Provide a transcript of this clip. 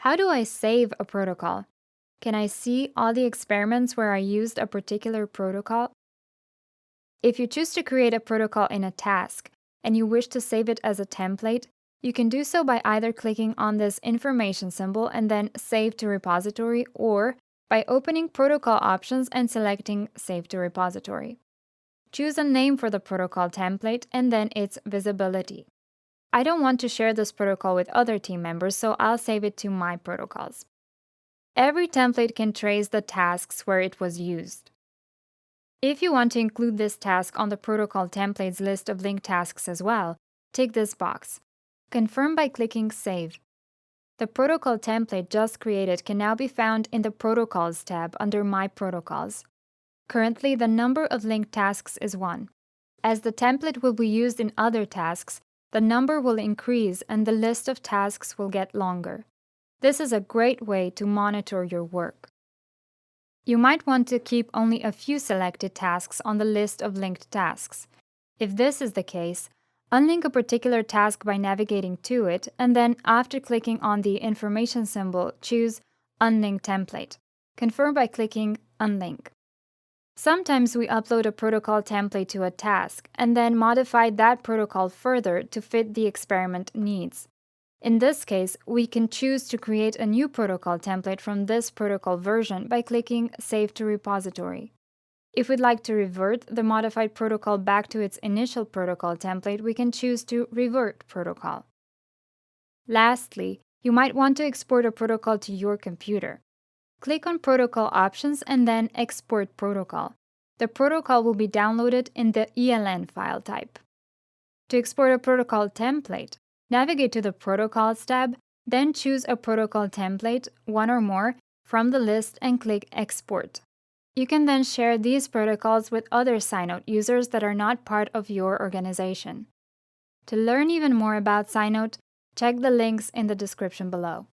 How do I save a protocol? Can I see all the experiments where I used a particular protocol? If you choose to create a protocol in a task and you wish to save it as a template, you can do so by either clicking on this information symbol and then Save to Repository, or by opening Protocol Options and selecting Save to Repository. Choose a name for the protocol template and then its visibility. I don't want to share this protocol with other team members, so I'll save it to My Protocols. Every template can trace the tasks where it was used. If you want to include this task on the protocol templates list of linked tasks as well, tick this box. Confirm by clicking Save. The protocol template just created can now be found in the Protocols tab under My Protocols. Currently, the number of linked tasks is 1. As the template will be used in other tasks, the number will increase and the list of tasks will get longer. This is a great way to monitor your work. You might want to keep only a few selected tasks on the list of linked tasks. If this is the case, unlink a particular task by navigating to it, and then after clicking on the information symbol, choose Unlink Template. Confirm by clicking Unlink. Sometimes we upload a protocol template to a task and then modify that protocol further to fit the experiment needs. In this case, we can choose to create a new protocol template from this protocol version by clicking Save to Repository. If we'd like to revert the modified protocol back to its initial protocol template, we can choose to Revert Protocol. Lastly, you might want to export a protocol to your computer. Click on Protocol Options and then Export Protocol. The protocol will be downloaded in the ELN file type. To export a protocol template, navigate to the Protocols tab, then choose a protocol template, one or more, from the list and click Export. You can then share these protocols with other Cynote users that are not part of your organization. To learn even more about Cynote, check the links in the description below.